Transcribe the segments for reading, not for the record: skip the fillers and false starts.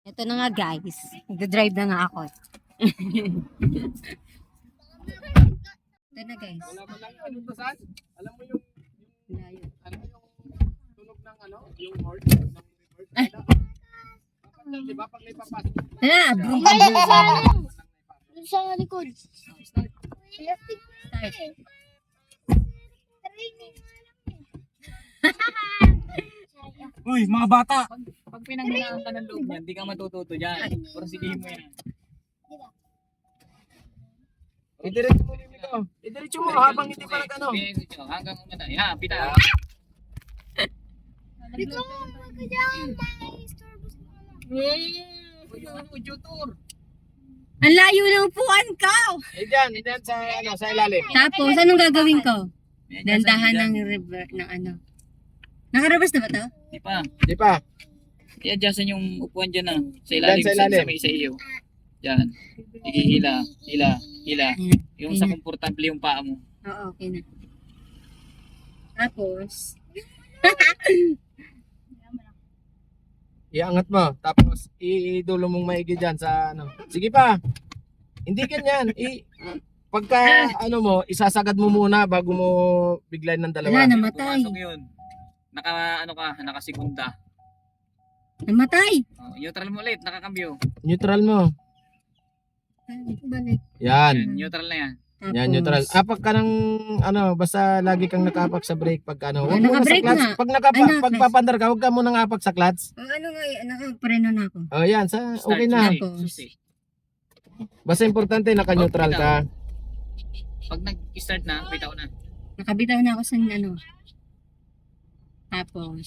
Ito na nga guys. Nag-drive na nga ako. Ito na guys. Wala mo lang ano to saan? Alam mo yung tunog ng ano? Yung horn ng reverse. Di ba pag may papasok? Tara, boom. Doon sa likod. Start. Uy, mga bata! Pag pinanghinaan ka ng loob niyan, di ka matututo dyan. Porsigihin mo yan. Idiretso mo rin ito. Idiretso mo habang hindi pa nag-ano. Hanggang umana. Yan, pita. Ikaw, magkajaan. Uy, ano, tutor. Ang layo ng upuan ko. Diyan sa, ano, sa ilalim. Tapos, anong gagawin ko? Dandahan ng river, ng ano. Nakarabas na ba to? Di pa. Di pa. I-adjustan yung upuan dyan na. Sa ilalim. Sa ilalim. Sa may sa iyo. Diyan. Hila. Yung sa komportable yung paa mo. Oo, okay na. Tapos, Iangat mo, tapos idulo mong maigi dyan sa ano. Sige pa. Hindi ganyan. Pagka ano mo, isasagad mo muna bago mo biglayin ng dalawa. wala, namatay. Pumasok yun. Nakasigunda. Namatay. Neutral mo ulit. Nakakambyo. Neutral mo. Balik. Yan. Neutral na yan. Tapos, Yan, neutral. Apak ka ng ano, basta lagi kang nakapak sa brake pag ano. Huwag muna sa naka-brake clutch. nga. Pag Clutch. papandar ka, huwag ka muna apak sa clutch. ano nga, nakapreno na ako. Oh, yan, okay na. Tapos. Susi. Basta importante naka-neutral ka. Pag nag-start na, bitaw na. Nakabitaw na ako sa ano. Tapos,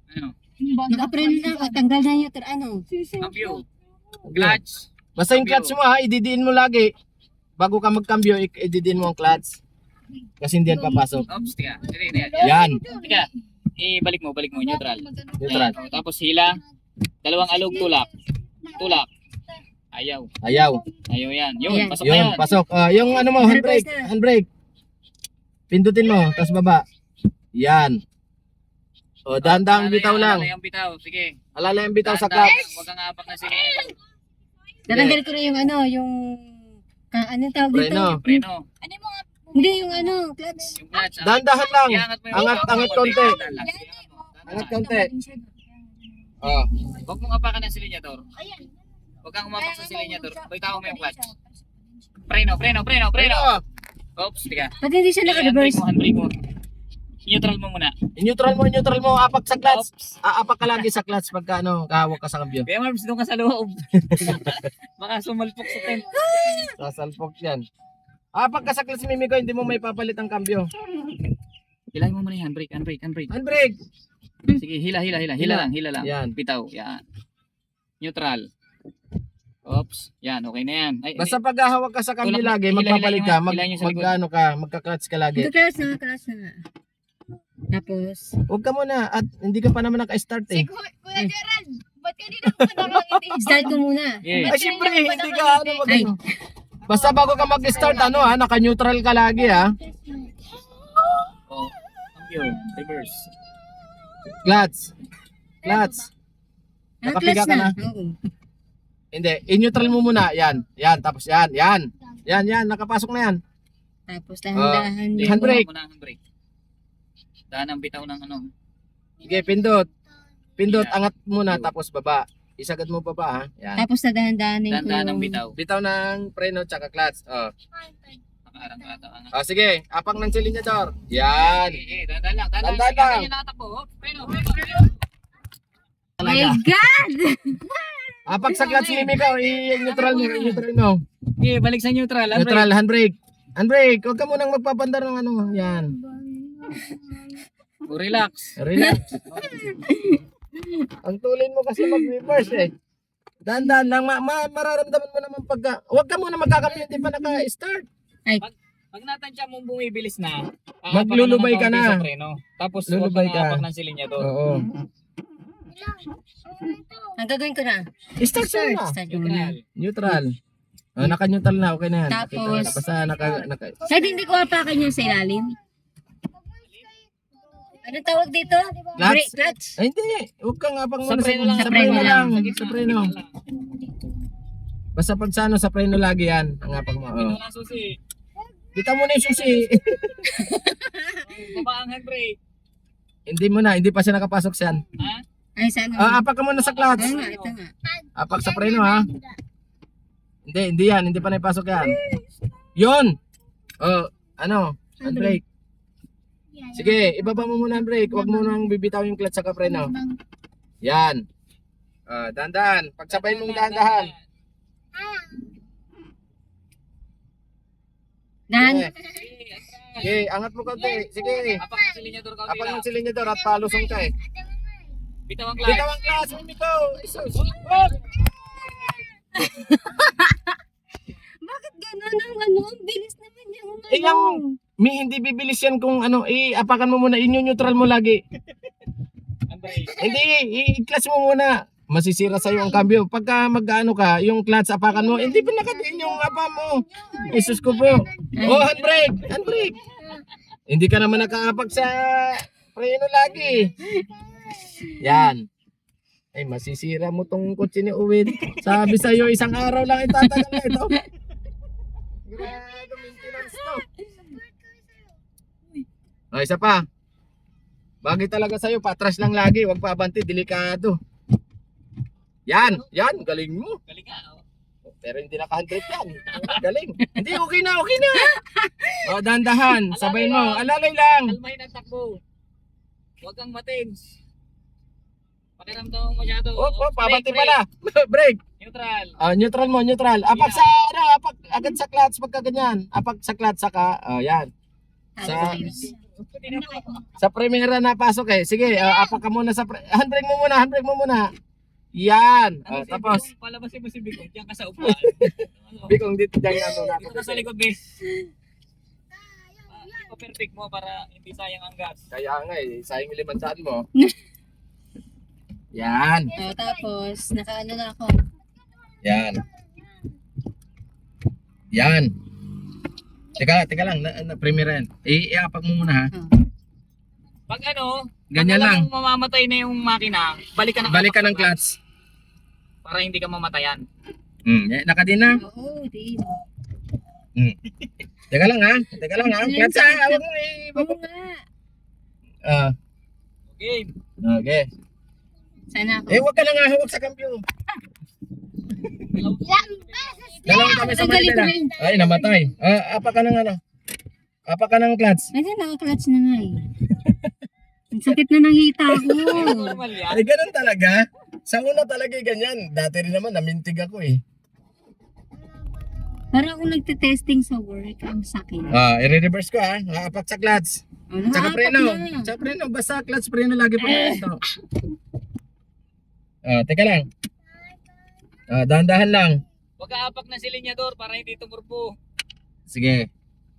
Ano? nakapreno na ako. Tanggal na yung ano. Cambio. Clutch. Basta yung clutch mo ha, ididiin mo lagi. Bago ka magkambyo, ididiin mo ang clutch. Kasi hindi yan papasok. Oops, tika. Dire. Yan, Tika. Balik mo. Neutral. neutral. Yan. Tapos hila. Dalawang alog, tulak. Ayaw yan. Yun, Ayan. pasok na Yun, yan. pasok. Yung ano mo, handbrake. Pindutin mo, tapos baba. Yan. O, dahan-dahang bitaw lang. Alala yung bitaw, sige. Alala yung bitaw sa Dahan-dahan clutch. lang, huwag kang apak na sinigil. Tatanggal ko na yung ano, yung anong tawag dito? Preno. Preno. Hindi, yung ano, clutch. Yung clutch. Dahan-dahan lang. Iangat mo yung Angat konti. dahan-dahan lang. Angat konti. Oh. Huwag mong apakan ng silinyador. Huwag kang umapak sa silinyador. Bitaw mo yung clutch. Preno. Preno. Oops, tika. Ba't hindi siya naka-reverse? Handbrake mo. Neutral mo muna. I-neutral mo, apak sa clutch. Aapak ka lagi sa clutch pagka ano, kahawak ka sa kambyo. Kaya Marbs, doon ka sa loob. Baka sumalpok sa tent. Sasalpok yan. Apak ka sa clutch, Mimi ko, hindi mo may papalit ang kambyo. Hilahin mo muna yung handbrake. Handbrake. Sige, hila lang. Yan. Bitaw, yan. Neutral. Oops, yan, okay na yan. Ay, Basta pag hawak ka sa kambyo Tulak- lagi, hila- magpapalit hila- ka, hila nyo sa likod. magkano ka, magka-clutch ka lagi. Clutch na. Tapos, Huwag ka muna, at hindi ka pa naman naka-start eh. Kuya Gerald, ba't kanina ko pa nakangiti? start ko muna. yeah. Ay, syempre, hindi ka ano mag-ano. Basta bago ka mag-start, ano ha, naka-neutral ka lagi ha. Oh, cambio, reverse. Clutch. Ah, Nakapiga clutch ka na? Oo. Hindi, in-neutral mo muna. Yan, tapos yan. Yan, nakapasok na yan. Tapos, dahan-dahan Hindi, yung Handbrake. muna ang handbrake. Dahan ang bitaw ng ano. Sige, pindot. Angat muna, tapos baba. Isagad mo baba ha. Yan. Tapos, dahan-dahanin ko Dahan ang yung... bitaw. Bitaw ng preno tsaka clutch. Oh. Nakaarang ka ata. Oh, sige, apak ng silinyador. Yan. Dahan lang. Dahan lang. Dahan yung nakatakbo. Hop, preno. My God! Apak sa clutch, Mimi ko, i-neutral mo. Okay, balik sa neutral. Neutral, handbrake. Huwag ka munang magpapandar ng ano. Yan. Relax. Relax. Ang tulin mo kasi mag-reverse eh. Dahan-dahan lang, mararamdaman mo naman pagka, huwag ka muna magkakampi, hindi pa naka-start. Pag natansya mong bumibilis na, Maglulubay ka na. Sa preno. Tapos huwag Lulubay kang ka. apak ng silinyador. Oo. Ang gagawin ko na. Start na. Start ko muna. Neutral. Naka-neutral na, okay na yan. Tapos- Basta naka... Kahit hindi ko apakan yung sa ilalim. Anong tawag dito? Clutch? Clutch. Ay, hindi. Huwag kang apang Sa muna preno lang. Sa preno lang. Sa Sa preno. Basta pag sa ano, sa preno lagi yan. Ang apang mo. Oh. Wala susi. Kita mo na yung susi. Baba ang handbrake. Hindi mo na. Hindi pa siya nakapasok siyan. Ha? Ay, sana. Apak ka muna sa clutch. Ayun nga, ito nga. Apak sa preno ha. Hindi yan. Hindi pa naipasok yan. Yun. Oh, ano? Handbrake. Sige, ibaba mo muna ang brake. Huwag mo nang bibitaw yung clutch sa preno. Yan. Dahan-dahan. Pagsabayin mong dahan-dahan. Dan. Sige, angat mo konti. Sige. Apak ng silinyador ka. Apak ng silinyador at palusong ka eh. Bitaw ang clutch. Bitaw ang clutch. Umiko. Isus. Bakit gano'n ang ano? Ang bilis naman yung ano. Eh, hindi bibilis yan kung ano. Apakan mo muna. Inyo-neutral mo lagi. Handbrake. Hindi, i-clutch mo muna. Masisira sa'yo ang cambio. Pagka mag-ano ka, yung clutch apakan mo, hindi pa nakatiin yung apa mo. Isus ko po. Oh, handbrake. Handbrake. Hindi ka naman nakaapak sa preno lagi. Yan. Ay, masisira mo tong kotse ni Uwin. Sabi sa'yo, isang araw lang itatagal na ito. Grabe, maintenance to. Oh, isa pa. Bagay talaga sa'yo, patras lang lagi. Huwag paabante, delikado. Yan, galing mo. Galing nga. oh. Pero hindi naka-100 yan. Galing. Hindi, okay na. O, dahan-dahan. Sabayin mo. Alalay lang. Kalmahin ang takbo. Huwag kang matins. Pakiramdam mo masyado. Pabanti Brake, pala. Brake. Neutral. Neutral mo, neutral. Apak sa, apak agad sa clutch pagka ganyan. Apak sa clutch saka, yan. Sa primera na pasok eh. Sige, apak ka muna sa, handbrake mo muna. Yan. Tapos, Palabasin mo si Bigong. Diyan ka sa upuan. bigong dito dyan yan. Dito ka sa likod, bes. Perfect mo para hindi sayang ang gas. Kaya nga eh, sayang 500 mo. Yan. Tapos, nakaano na ako. Yan. Teka lang, primera yan. Iapak mo muna ha. Pag ano, Ganyan pag lang. alam mong mamamatay na yung makina, balik ka ng Clutch. para hindi ka mamatayan. Nakadin na. Oo, di. Teka lang ha. Clutch ha. Huwag mo Oo nga. Okay. Okay. Sana ako. Huwag ka na nga hawak sa kampyo. Dalawang kami sa Ang galing Manila. ko rin. Ay, namatay. Apak ka ng ano? Apak ka ng clutch. Ay, naka-clutch na nga eh. Ang sakit na ng hita ko. Normal yan. Ay, ganun talaga. Sa una talaga ganyan. Dati rin naman, namintig ako eh. Para ako nagte-testing sa work, ang sakit. I-reverse ko ha. Apak sa clutch. Tsaka preno. Tsaka preno. Basta clutch preno lagi pa ito. Teka lang. Dahan-dahan lang. Huwag ka apak ng silinyador para hindi tumurbo. Sige.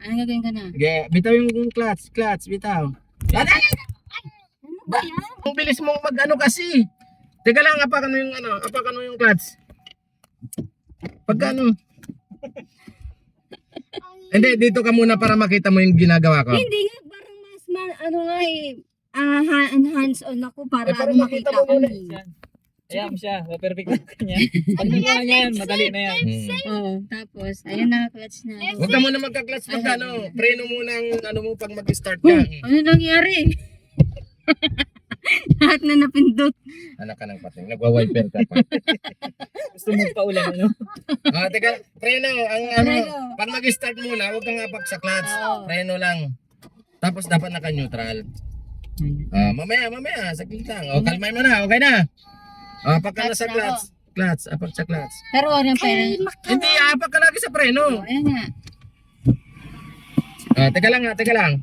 Ano gagawin ka na? Sige. Bitaw yung clutch. Clutch. Bitaw. Ang bilis mong mag-ano kasi. Teka lang. Apakan mo yung ano. Apakan mo yung clutch. Pagka ano. Hindi. Dito ka muna para makita mo yung ginagawa ko. Hindi nga, parang mas ano nga eh. Hands-on ako para, para makita makita mo ko. muna. Ayan siya. Perfect na kanya. Pag nagawa niya yan, madali na yan. Oo, tapos, ayun naka-clutch na ako. Huwag ka muna magka-clutch pag ano. Preno muna ang ano mo pag mag-start ka. Ano nangyari? Lahat na napindot. Anak ka ng pating. Nagwa-wiper ka pa. Gusto mo pa ulan, ano? Teka. Preno. Ang ano. Preno. Pag mag-start muna, huwag kang apak sa clutch. Oo. Preno lang. Tapos dapat naka-neutral. Mamaya. Saglit lang. Kalmay mo na. Okay na. Apak ka na sa clutch. Clutch. Apak sa clutch. Pero ano pa rin? Hindi, apak ka lagi sa preno. Ayun nga. Teka lang.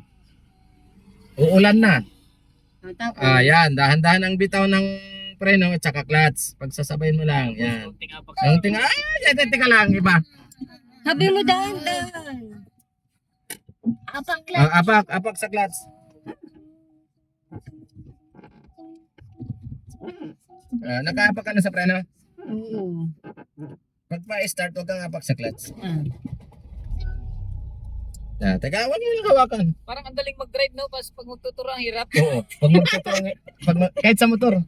Uulan na. Tapos, Yan. Dahan-dahan ang bitaw ng preno at saka clutch. Pagsasabayin mo lang. Yan. Kunting apak. Ang tinga. Teka lang. Iba. sabi mo dahan-dahan. Apak lang. Apak sa clutch. Nakaapak ka na sa preno? Oo. Pag pa-start, huwag kang apak sa clutch. Teka, huwag mo lang hawakan. Parang ang daling mag-drive, no? Pag magtuturo, ang hirap. Oo. Kahit sa motor.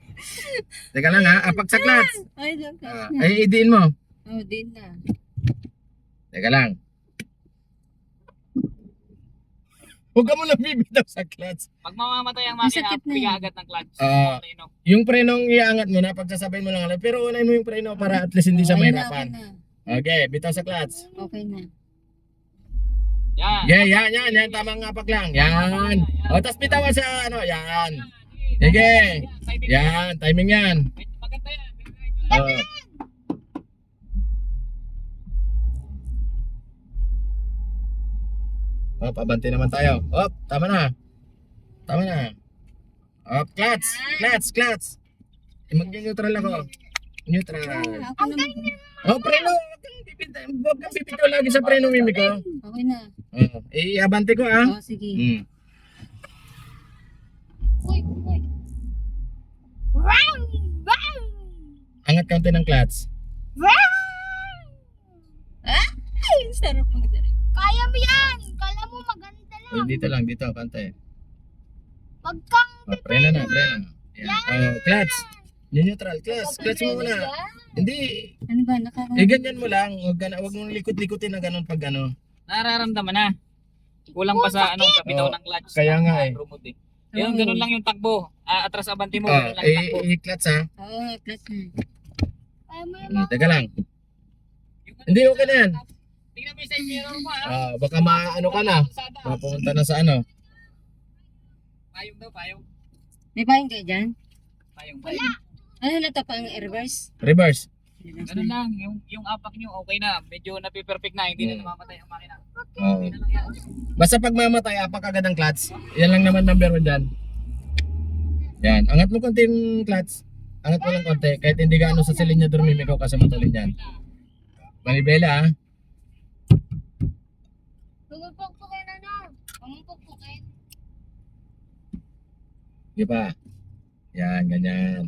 Teka lang ha, apak sa clutch. Ay, clutch na. Ay, idiin mo. Oh, din na. Teka lang. Huwag ka mo lang bibitaw sa clutch. Pag mamamatay ang makina, Masakit na biga yun. agad ng clutch. Ah. Preno. Yung prenong iangat mo na, pagsasabay mo lang. Pero unay mo yung preno para at least hindi siya Okay na, mahirapan. okay na. Okay, bitaw sa clutch. Okay na. Yan. Yeah, yan. Tamang apak lang. Yan. O, tapos bitawan sa ano, yan. Sige. Yan, timing yan. Maganda yan. Oh. Op, abante naman tayo. Op, tama na. Op, clutch. Mag-neutral ako. Neutral. Ako naman. Oh, preno. Huwag kang bibitaw lagi sa preno, Mimi ko. Okay na. Abante ko, ah. Oh, sige. Hmm. Uy, uy. Wow! Wow! Angat kaunti ng clutch. Wow! Ay, sarap mag-drive. Kaya mo yan! Kala mo maganda lang. Dito, kaunti. Pagkang Preno na. Yan. Clutch. Neutral, clutch mo muna. Hindi, Ano ba? Nakaka... ganyan mo lang. Huwag mong likot-likutin na ganun pag ano. Nararamdaman na. Kulang pa sa sa bitaw Oh, ng clutch. kaya nga eh. Remote eh. Yung ganun lang yung takbo. Atras abante mo, Ah, ganun lang yung takbo. i-clutch ha. Oo, clutch na. kaya mo yung Teka lang. Hindi, okay na yan. Tingnan mo yung side mirror mo, ha? Baka maano ka na. Mapunta na sa ano. Payong daw, payong. May pahing kayo dyan? Payong. Ano na to? Pang reverse? Reverse. Ganun lang, yung apak nyo okay na. Medyo napiperfect na, hindi na namamatay ang makina. Oo. Hindi na lang yan. Basta pag mamatay, apak agad ang clutch. Yan lang naman number 1 dyan. Yan. Angat mo konti yung clutch. Angat mo lang konti. Kahit hindi gaano sa silinyador, mimikaw kasi matulin yan. Manibela ha. pupukpukin ano? Pupukpukin. Sige pa. Yan, ganyan.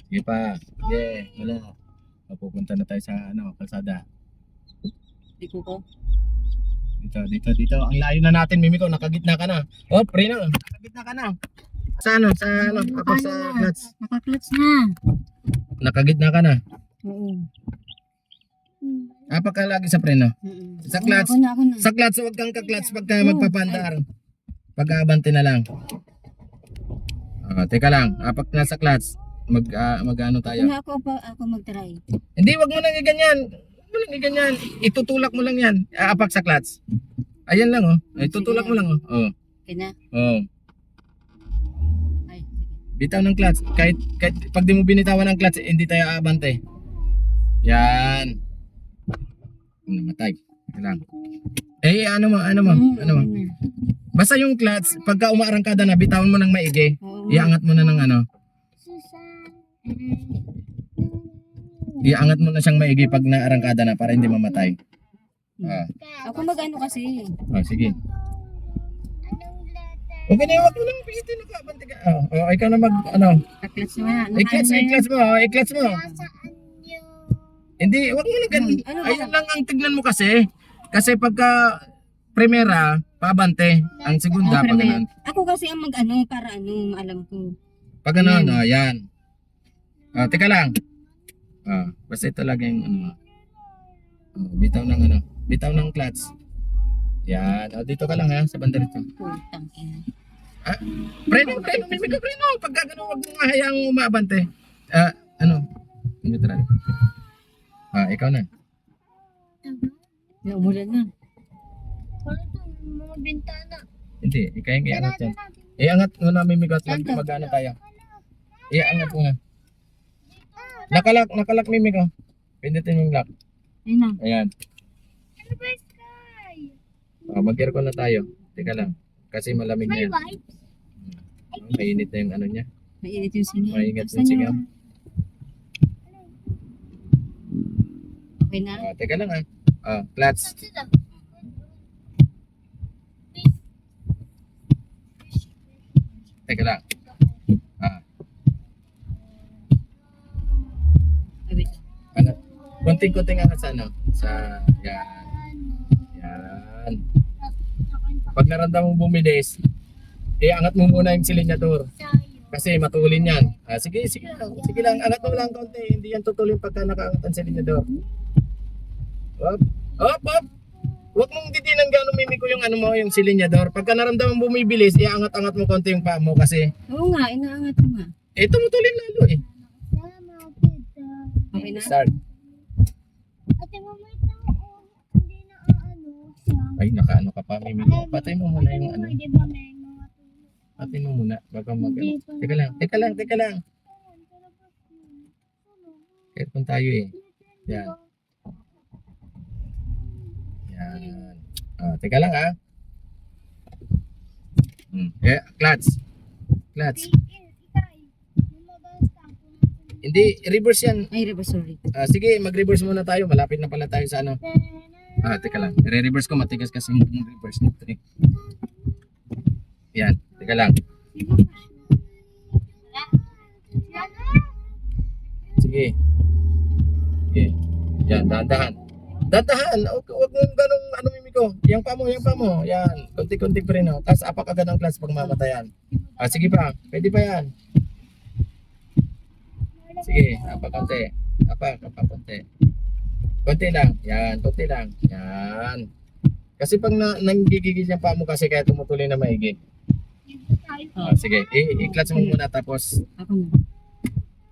Sige pa. Sige, wala. Mapupunta na tayo sa kalsada. Dito ko. Dito. Ang layo na natin, Mimiko. Nakagitna ka na. Oh, pre na. Nakagitna ka na. Sa kapag sa clutch. Naka-clutch na. Nakagitna ka na. Oo. Apak ka lagi sa preno. Sa clutch. Ako na. Sa clutch, huwag kang ka-clutch pagka magpapandar. Pag-aabante na lang. Teka lang. Apak na sa clutch. Mag-ano tayo. Ako mag-try. Hindi, wag mo nang iganyan. Wag mo nang iganyan. Itutulak mo lang yan. Apak sa clutch. Ayan lang oh. Itutulak mo lang oh. Oh. Okay na. Oh. Ay, sige. Bitaw ng clutch. Kahit pag di mo binitawan ng clutch, hindi tayo aabante. Yan. Namatay. Teka lang. Ano mo? Okay na. Basta yung clutch, pagka umaarangkada na, bitawan mo ng maigi. Oo. Iangat mo na ng Susan. Iangat mo na siyang maigi pag naarangkada na para hindi mamatay. Ako mag-ano kasi. Sige. Anong letter? Okay na, wag mo nang pigitin na kabante ka. Ikaw na Naka-clutch na. I-clutch mo. Nasaan yung... Hindi, wag mo na ganun. Ano ba? Ayun lang ang tignan mo kasi. Kasi pagka primera, pabante. Ang segunda, pag ganun. Ako kasi ang mag-ano para alam ko. Pag ganun, yan. Teka lang. Basta ito lagi yung bitaw ng clutch. Yan. Dito ka lang ha, sa banda rito. Putang ina. Preno. Pagka ganun, wag mong hayaang umaabante. Neutral. Ikaw na. May umulan na. Ano to? Mga bintana. Hindi, ikaw yung iangat yan. Iangat mo na mimigot. Mag-ano tayo. Iangat mo nga. Nakalak mimiko. Pindutin mo yung lock. Ayun na. Ayan. Ano ba yung sky? Mag-aircon na tayo. Teka lang. Kasi malamig na May yan. wipes? Mainit na yung ano niya. Mainit yung singaw. Maingat Saan yung singaw. Okay na? Teka lang ha. Clutch. Saan sila? Teka lang. Wait lang. Konting-konting angat sa Sa yan. Yan. Pag naramdaman mong bumilis, angat mo muna yung silinyador. Kasi matulin yan. Sige lang. Angat mo lang konti. Hindi yan tutulin pagka nakaangat ang silinyador. Hop. Huwag mong didinan gano'ng mimiko yung ano mo, yung silinyador. Pagka naramdaman mong bumibilis, iangat-angat mo konti yung paa mo kasi Oo nga, inaangat ko nga. tumutulin lalo eh. Okay na? Start. Ate mo may tao. Hindi na siya. Ay, nakaano ka pa, mimiko. Patay mo muna yung ano. Di ba may mga tulog? Patay mo muna. Bago mag... Hindi pa. Teka lang. Aircon tayo eh. Yan. Teka lang ha. Clutch. Hindi, reverse yan. Ay, reverse, sorry. Sige, mag-reverse muna tayo. Malapit na pala tayo sa ano. Teka lang. I-reverse ko. Matigas kasi yung reverse nito eh. Yan. Teka lang. Sige. Yan, dahan-dahan. Huwag mong ganong ano mimiko. Yang pa mo. Yan. Konti-konti pa rin. Tapos apak agad ang clutch pag mamatayan. Sige pa. Pwede pa yan. Sige, apak konti. Apak konti. Konti lang. Yan, konti lang. Yan. Kasi pag nanggigigil yung pa mo kasi kaya tumutuloy na maigi. Sige, i-clutch mo muna tapos Ako na.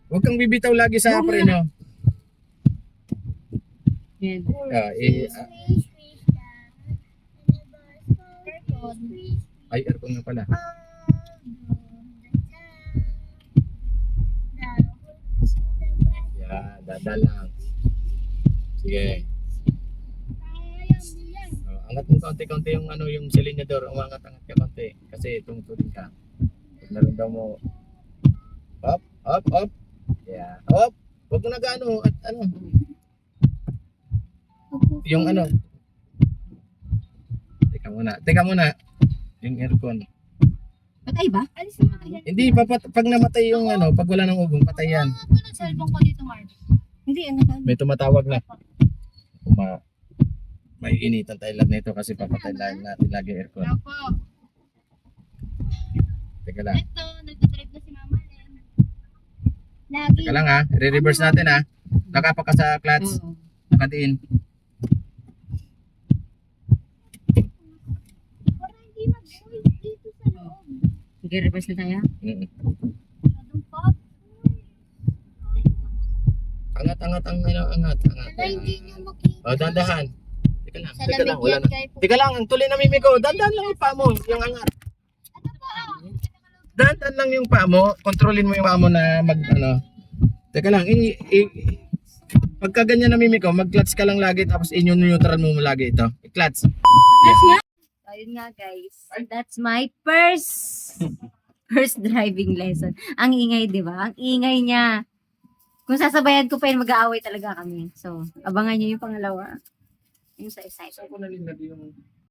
huwag kang bibitaw lagi sa preno. Yan. Ay, aircon nga pala. Yan, dada lang. Sige. Angat mo konti-konti yung ano yung silinyador, umangat-angat ka konti kasi tumutulin ka. Pag naramdaman mo up. Yeah. Up. Huwag mo na gaano at ano. Yung ano. Teka muna. Yung aircon. Patay ba? Hindi pag namatay yung ano, pag wala nang ugong, patay yan. Cellphone ko dito, Mark. Hindi, ano ka? May tumatawag na. May initan tayo lang nito kasi papatay lang natin lagi aircon. Opo. Teka lang. Ito, nagdadrive na si Mama Len. Lagi. Teka lang ha. Re-reverse natin ha. Nakapak ka sa clutch. Oo. Nakatiin. Para hindi mag-uwi dito sa loob. Sige, reverse na tayo. Masyadong pop. Angat ang angat. Para hindi niyo makita. Dandahan. Teka lang. Sa Teka lang. lamig Wala yan, na. kay po. Teka lang. Ang tuloy na mimiko. Dandahan lang yung paa mo. Yung angat. Ito po, Dandahan lang yung paa mo. Kontrolin mo yung paa mo na mag ano. Teka lang. Pagka ganyan na mimiko, mag-clutch ka lang lagi tapos neutral mo lagi ito. I-clutch. Ayun nga guys, that's my first driving lesson. Ang ingay, di ba? Ang ingay niya. Kung sasabayan ko pa yun, mag-aaway talaga kami. So, abangan niyo yung pangalawa. Yung sa excited. Saan ko nalilagay yung